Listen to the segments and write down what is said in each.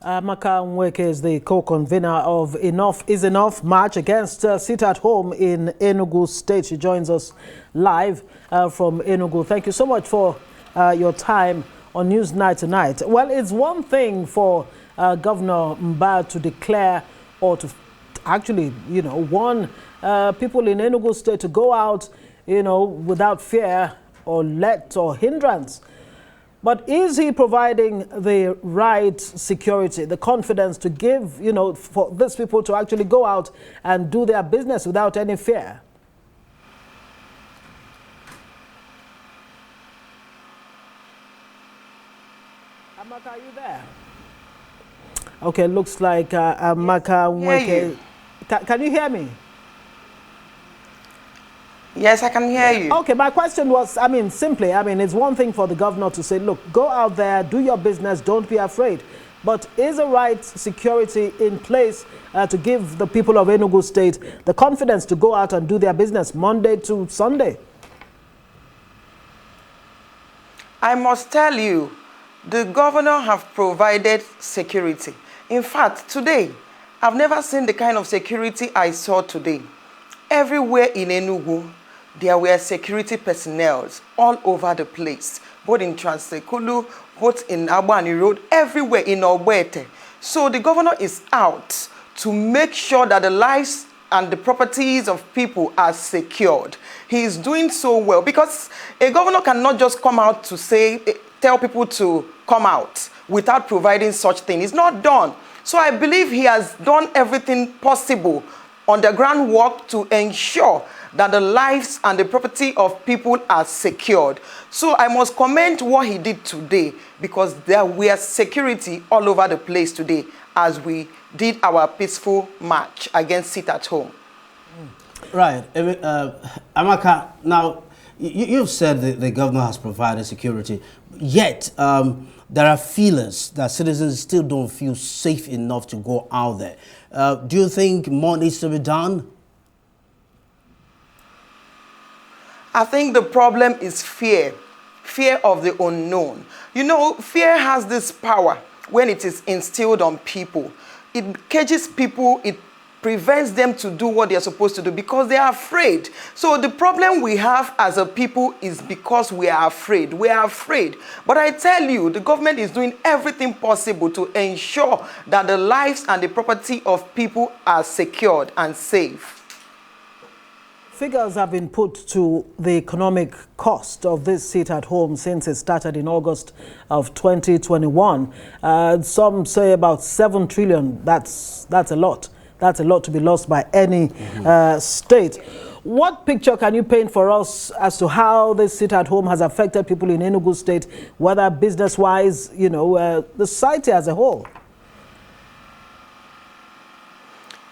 Amaka Nweke is the co-convener of Enough is Enough march against sit at home in Enugu State. She joins us live from Enugu. Thank you so much for your time on Newsnight tonight. Well, it's one thing for Governor Mba to declare or to actually, warn people in Enugu State to go out, without fear or let or hindrance. But is he providing the right security, the confidence to give, for these people to actually go out and do their business without any fear? Amaka, are you there? Okay, looks like Amaka Nweke. Can you hear me? Yes, I can hear you. Okay, my question was, simply, it's one thing for the governor to say, look, go out there, do your business, don't be afraid. But is the right security in place to give the people of Enugu State the confidence to go out and do their business Monday to Sunday? I must tell you, the governor have provided security. In fact, today, I've never seen the kind of security I saw today. Everywhere in Enugu, there were security personnel all over the place, both in Transekulu, both in Abani Road, everywhere in Obwete. So the governor is out to make sure that the lives and the properties of people are secured. He is doing so well because a governor cannot just come out to tell people to come out without providing such thing. It's not done. So I believe he has done everything possible on the groundwork to ensure that the lives and the property of people are secured. So I must commend what he did today because there were security all over the place today as we did our peaceful march against sit at home. Right. Amaka, now you've said the governor has provided security, yet there are feelers that citizens still don't feel safe enough to go out there. Do you think more needs to be done? I think the problem is fear of the unknown. Fear has this power when it is instilled on people. It cages people, it prevents them to do what they're supposed to do because they are afraid. So the problem we have as a people is because we are afraid. We are afraid. But I tell you, the government is doing everything possible to ensure that the lives and the property of people are secured and safe. Figures have been put to the economic cost of this sit at home since it started in August of 2021. Some say about 7 trillion. That's a lot. That's a lot to be lost by any state. What picture can you paint for us as to how this sit at home has affected people in Enugu State, whether business-wise, the society as a whole?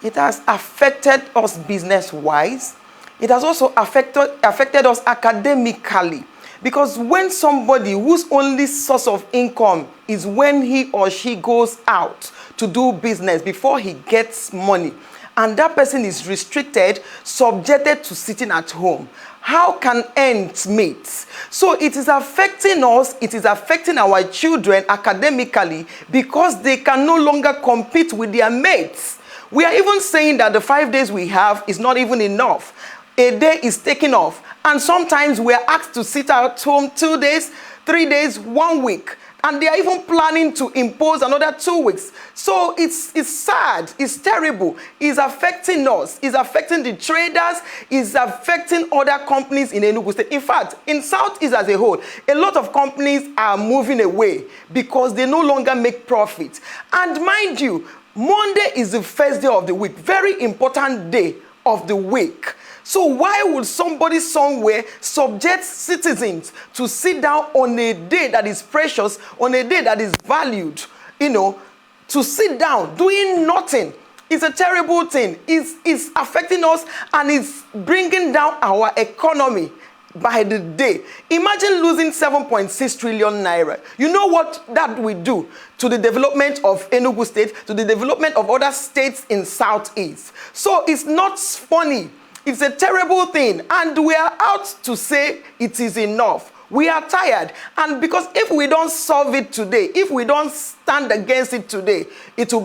It has affected us business-wise. It has also affected us academically. Because when somebody whose only source of income is when he or she goes out to do business before he gets money, and that person is restricted, subjected to sitting at home, how can ends meet? So it is affecting us, it is affecting our children academically because they can no longer compete with their mates. We are even saying that the 5 days we have is not even enough. A day is taken off. And sometimes we are asked to sit at home 2 days, 3 days, 1 week. And they are even planning to impose another 2 weeks. So it's sad, it's terrible. It's affecting us, it's affecting the traders, it's affecting other companies in Enugu State. In fact, in Southeast as a whole, a lot of companies are moving away because they no longer make profit. And mind you, Monday is the first day of the week, very important day of the week. So why would somebody somewhere subject citizens to sit down on a day that is precious, on a day that is valued, to sit down doing nothing? It's a terrible thing. It's affecting us and it's bringing down our economy by the day. Imagine losing 7.6 trillion naira. You know what that will do to the development of Enugu State, to the development of other states in Southeast. So it's not funny. It's a terrible thing, and we are out to say it is enough. We are tired. And because if we don't solve it today, if we don't stand against it today, it will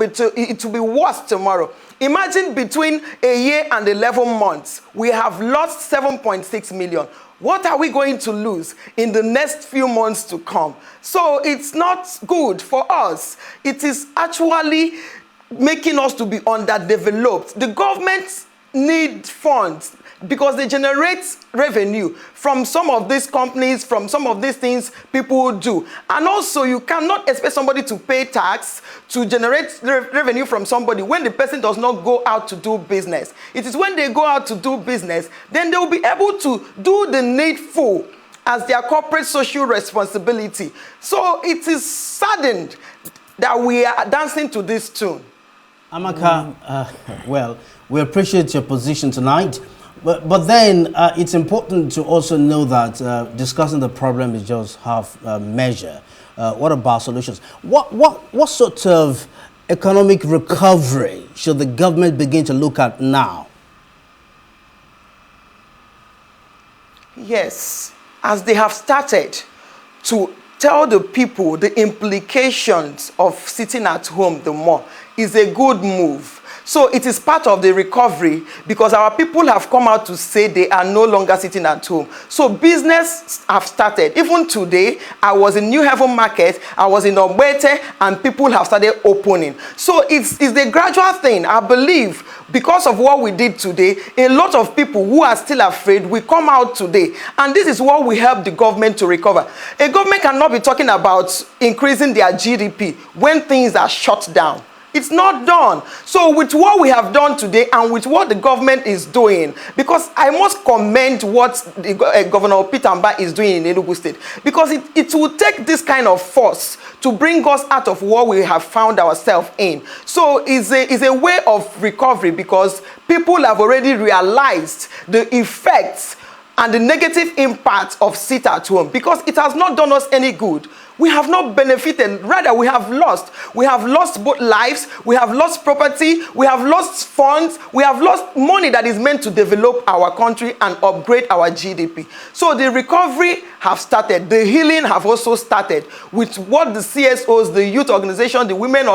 be worse tomorrow. Imagine between a year and 11 months, we have lost 7.6 million. What are we going to lose in the next few months to come? So it's not good for us. It is actually making us to be underdeveloped. The government need funds because they generate revenue from some of these companies, from some of these things people do. And also, you cannot expect somebody to pay tax to generate revenue from somebody when the person does not go out to do business. It is when they go out to do business, then they will be able to do the needful as their corporate social responsibility. So it is saddened that we are dancing to this tune. Amaka, well, we appreciate your position tonight, but then it's important to also know that discussing the problem is just half measure. What about solutions? What sort of economic recovery should the government begin to look at now? Yes, as they have started to tell the people the implications of sitting at home the more is a good move. So it is part of the recovery because our people have come out to say they are no longer sitting at home. So business have started. Even today, I was in New Haven Market, I was in Nweke, and people have started opening. So it's a gradual thing. I believe because of what we did today, a lot of people who are still afraid will come out today. And this is what we help the government to recover. A government cannot be talking about increasing their GDP when things are shut down. It's not done. So with what we have done today and with what the government is doing, because I must commend what the, Governor Peter Mba is doing in Enugu State, because it will take this kind of force to bring us out of what we have found ourselves in. So it's a way of recovery because people have already realized the effects and the negative impact of sit at home because it has not done us any good. We have not benefited, rather we have lost. We have lost both lives, we have lost property, we have lost funds, we have lost money that is meant to develop our country and upgrade our GDP. So the recovery have started, the healing have also started with what the CSOs, the youth organization, the women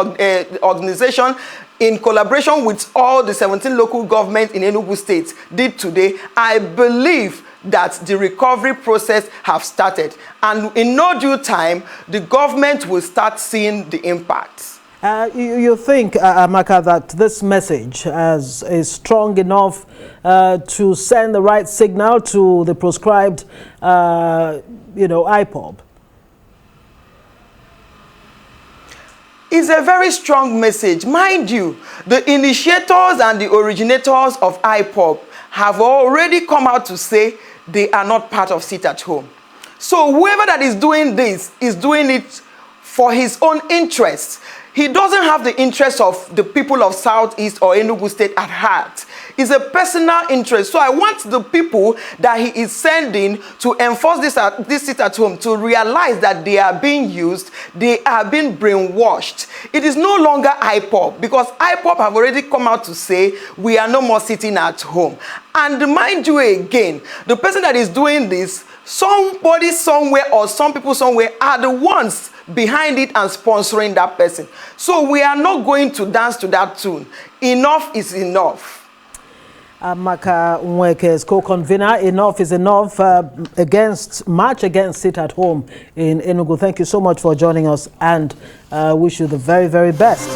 organization, in collaboration with all the 17 local governments in Enugu State did today. I believe that the recovery process have started. And in no due time, the government will start seeing the impacts. You think, Amaka, that this message is strong enough to send the right signal to the proscribed, IPOB? It's a very strong message. Mind you, the initiators and the originators of IPOB have already come out to say they are not part of sit at home. So whoever that is doing this is doing it for his own interests. He doesn't have the interest of the people of Southeast or Enugu State at heart. It's a personal interest. So I want the people that he is sending to enforce this sit at home to realize that they are being used, they are being brainwashed. It is no longer IPOB because IPOB have already come out to say we are no more sitting at home. And mind you again, the person that is doing this, somebody somewhere or some people somewhere are the ones behind it and sponsoring that person. So we are not going to dance to that tune. Enough is enough. Amaka Nweke's co-convener, enough is enough, march against sit at home in Enugu. Thank you so much for joining us and wish you the very, very best.